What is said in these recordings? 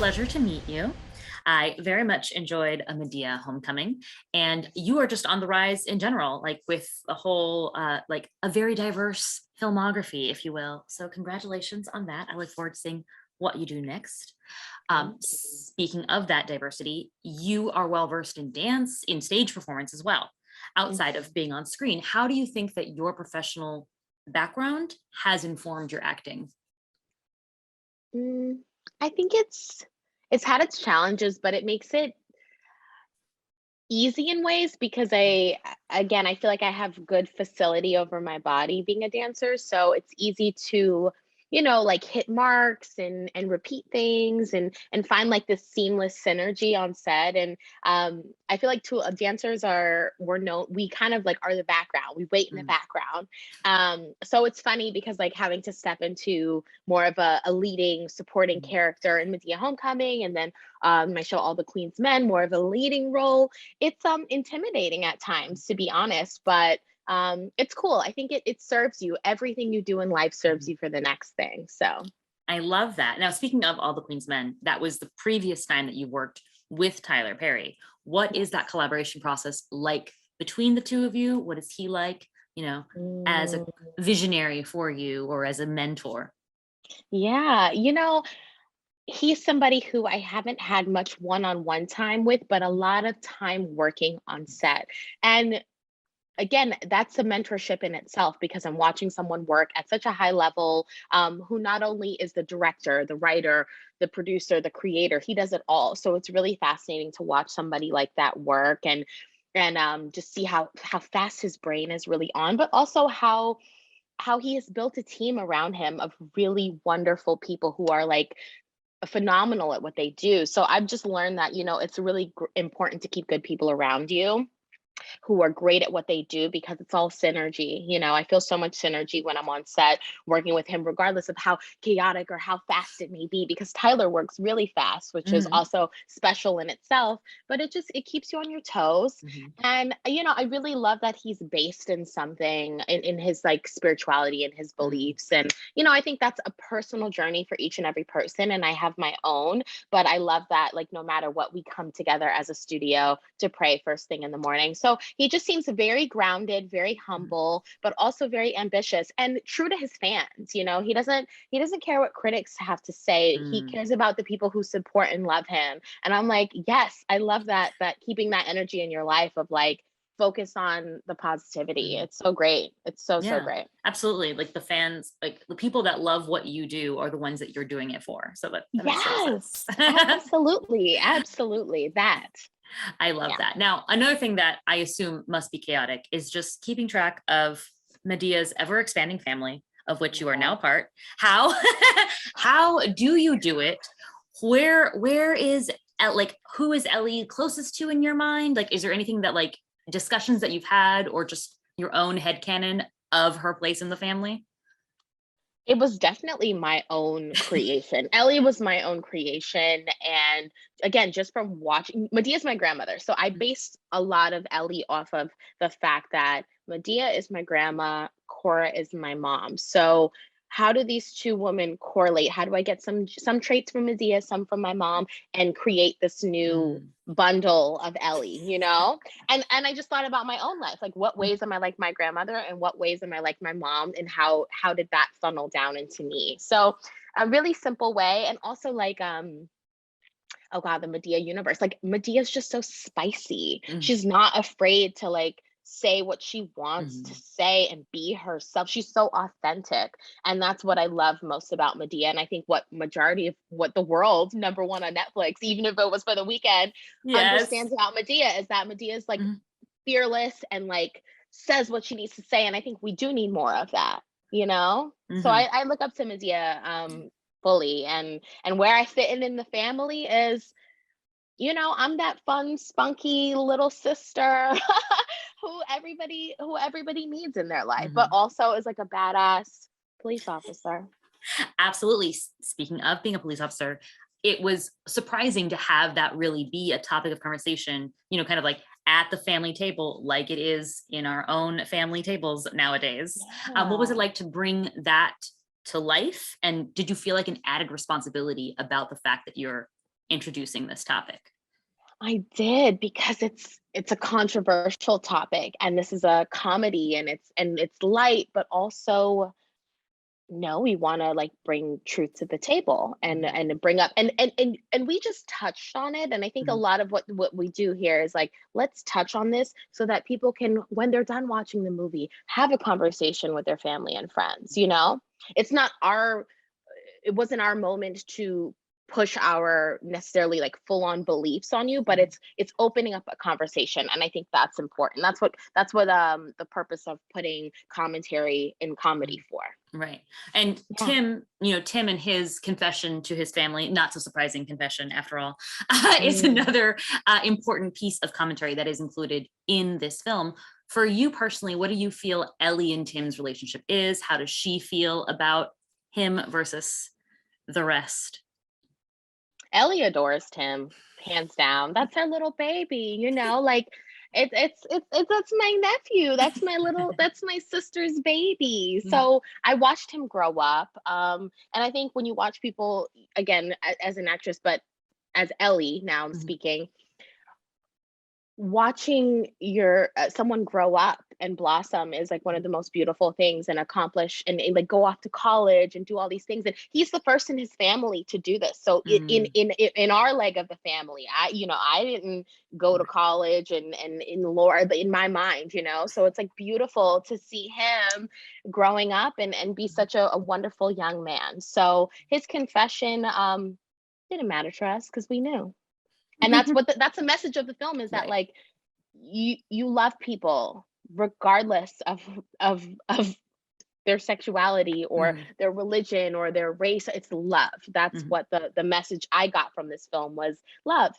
pleasure to meet you. I very much enjoyed A Madea Homecoming, and you are just on the rise in general, like with a whole, like a very diverse filmography, if you will. So congratulations on that. I look forward to seeing what you do next. Thank you. Speaking of that diversity, you are well versed in dance, in stage performance as well, outside Mhm. of being on screen. How do you think that your professional background has informed your acting? Mm, I think it's had its challenges, but it makes it easy in ways because again, I feel like I have good facility over my body being a dancer, so it's easy to, like hit marks and repeat things and find like this seamless synergy on set. And I feel like too dancers we're known, we kind of like are the background. We wait in the Mm, background. So it's funny because like having to step into more of a leading supporting mm, character in Medea Homecoming, and then my show All the Queen's Men, more of a leading role. It's intimidating at times, to be honest, but it's cool. I think it serves you. Everything you do in life serves mhm. you for the next thing. So I love that. Now, speaking of All the Queen's Men, that was the previous time that you worked with Tyler Perry. What is that yes. collaboration process like between the two of you? What is he like, you know, as a Mm, visionary for you or as a mentor? yeah, he's somebody who I haven't had much one-on-one time with, but a lot of time working on set. And again, that's a mentorship in itself because I'm watching someone work at such a high level, who not only is the director, the writer, the producer, the creator, he does it all. So it's really fascinating to watch somebody like that work and just see how fast his brain is really on, but also how he has built a team around him of really wonderful people who are like phenomenal at what they do. So I've just learned that, it's really important to keep good people around you who are great at what they do because it's all synergy. I feel so much synergy when I'm on set working with him, regardless of how chaotic or how fast it may be, because Tyler works really fast, which is Mhm, also special in itself, but it keeps you on your toes. mhm, And, I really love that he's based in something in his like spirituality and his mhm, beliefs. And, I think that's a personal journey for each and every person. And I have my own, but I love that, like, no matter what, we come together as a studio to pray first thing in the morning. So he just seems very grounded, very mhm, humble, but also very ambitious and true to his fans. He doesn't care what critics have to say. He mm. cares about the people who support and love him. And I'm like, yes, I love that keeping that energy in your life of like focus on the positivity. Mhm. It's so great. It's so Yeah, great. absolutely. Like the fans, like the people that love what you do are the ones that you're doing it for. So that makes total sense. Yes, absolutely. Absolutely. That. I love Yeah. that. Now, another thing that I assume must be chaotic is just keeping track of Medea's ever expanding family, of which you are Yeah. now part. How how do you do it? Where is like who is Ellie closest to in your mind? Like, is there anything that like discussions that you've had or just your own headcanon of her place in the family? It was definitely my own creation. Ellie was my own creation, and again, just from watching Medea's my grandmother, so I based a lot of Ellie off of the fact that Medea is my grandma, Cora is my mom. So how do these two women correlate? How do I get some traits from Medea, some from my mom, and create this new Mm, bundle of Ellie, and I just thought about my own life, like what ways am I like my grandmother and what ways am I like my mom, and how did that funnel down into me. So a really simple way. And also like oh god, the Medea universe, like Medea's just so spicy. mm, She's not afraid to like say what she wants to mm, say and be herself. She's so authentic, and that's what I love most about Medea. And I think what majority of what the world number one on Netflix, even if it was for the weekend, yes. understands about Medea is that Medea is like Mhm, fearless and like says what she needs to say. And I think we do need more of that. So I, mhm. I look up to Medea fully, and where I fit in the family is, I'm that fun, spunky little sister who everybody needs in their life, but Mhm. also is like a badass police officer. Absolutely. Speaking of being a police officer, it was surprising to have that really be a topic of conversation, kind of like at the family table, like it is in our own family tables nowadays. What was it Yeah. like to bring that to life? And did you feel like an added responsibility about the fact that you're introducing this topic? I did, because it's a controversial topic, and this is a comedy, and it's light, but also, no, we want to like bring truth to the table, and bring up, and we just touched on it. And I think a Mhm. lot of what we do here is like, let's touch on this so that people can, when they're done watching the movie, have a conversation with their family and friends, it's not our it wasn't our moment to push our necessarily like full on beliefs on you, but Mhm. it's opening up a conversation, and I think that's important. That's what the purpose of putting commentary in comedy for. Right. And Yeah. Tim and his confession to his family, not so surprising confession after all, is Mm. another important piece of commentary that is included in this film. For you personally, what do you feel Elly and Tim's relationship is? How does she feel about him versus the rest? Ellie adores Tim, hands down. That's her little baby, like that's my nephew. That's my sister's baby. Mhm. So I watched him grow up. And I think when you watch people, again, as an actress, but as Ellie, now I'm Mhm. speaking, watching your someone grow up and blossom is like one of the most beautiful things, and accomplish, and like go off to college and do all these things. And he's the first in his family to do this. So Mm. in our leg of the family, I didn't go to college, and in lore, but in my mind, so it's like beautiful to see him growing up, and be such a wonderful young man. So his confession didn't matter to us, because we knew. And that's the message of the film, is that Right. like, you love people regardless of their sexuality or Mhm. their religion or their race. It's love. That's Mhm. what the message I got from this film was: love,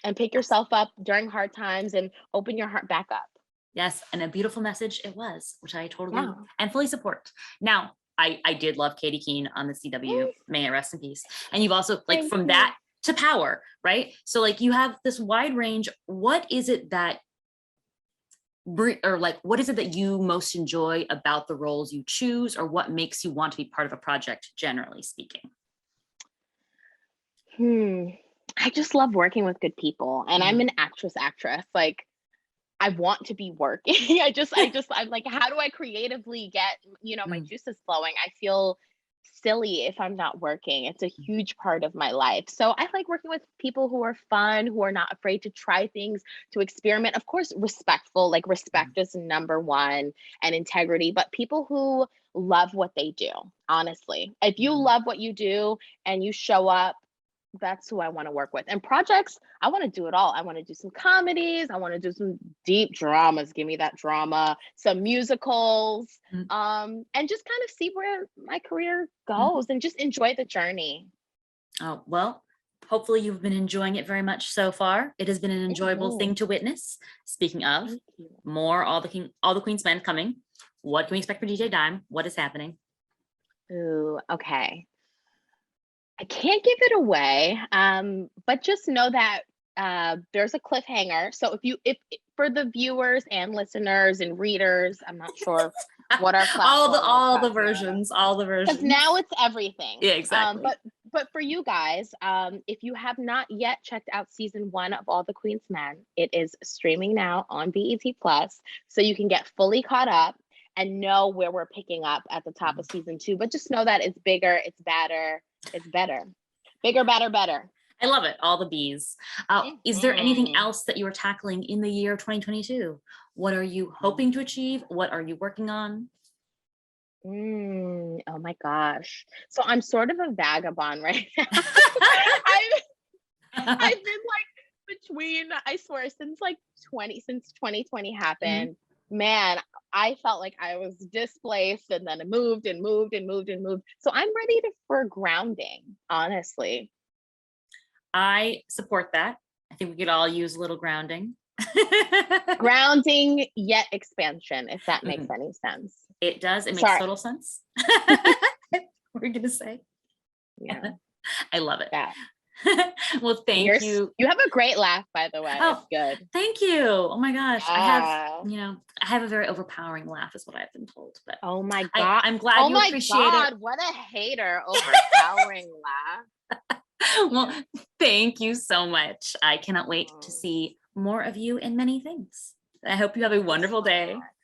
and pick Yes. yourself up during hard times, and open your heart back up. Yes, and a beautiful message it was, which I totally Yeah. and fully support. Now, I did love Katie Keene on the CW, may it rest in peace. And you've also like Thank from you. that to Power, right? So like you have this wide range. What is it that or like what is it that you most enjoy about the roles you choose, or what makes you want to be part of a project, generally speaking? Hmm. I just love working with good people, and I'm Mhm. an actress. Like, I want to be working. I'm like, how do I creatively get, my Mm. juices flowing? I feel silly if I'm not working. It's a huge part of my life. So I like working with people who are fun, who are not afraid to try things, to experiment. Of course, respectful, like Mhm. respect is number one, and integrity, but people who love what they do, honestly. If you Mhm. love what you do and you show up, that's who I want to work with. And projects, I want to do it all. I want to do some comedies. I want to do some deep dramas. Give me that drama, some musicals, Mhm. and just kind of see where my career Mhm. goes, and just enjoy the journey. Oh, well, hopefully you've been enjoying it very much so far. It has been an enjoyable Mhm. thing to witness. Speaking of, Thank you. more All the Queen's Men coming. What can we expect for DJ Dime? What is happening? Ooh, okay. I can't give it away, but just know that there's a cliffhanger. So if for the viewers and listeners and readers, I'm not sure what our platform is, Tatiana, All the because versions. now it's everything. Yeah, Um, exactly. but but for you guys, if you have not yet checked out season one of All the Queen's Men, it is streaming now on BET Plus, so you can get fully caught up and know where we're picking up at the top of season two. But just know that it's bigger, it's better, it's better, bigger, better, better. I love it. All the bees. Is there anything Mhm. else that you are tackling in the year 2022? What are you hoping to achieve? What are you working on? Oh my gosh. So I'm sort of a vagabond right now. I've I've been like between, I swear, since 2020 Mhm. happened, man, I felt like I was displaced, and then it moved and moved and moved and moved. So I'm ready for grounding, honestly. I support that. I think we could all use a little grounding. Grounding yet expansion, if that makes Mhm. any sense. It does. It makes Sorry. total sense. We're gonna say. Yeah. I love it. Yeah. Well, thank you. You have a great laugh, by the way. It's Oh, good. thank you. Oh my gosh. Yeah. I have a very overpowering laugh, is what I've been told. But Oh my God. I'm glad Oh you my appreciate it. God. What a hater. Overpowering laugh. Well, thank you so much. I cannot wait to Oh, see more of you in many things. I hope you have a thank you wonderful so day. much.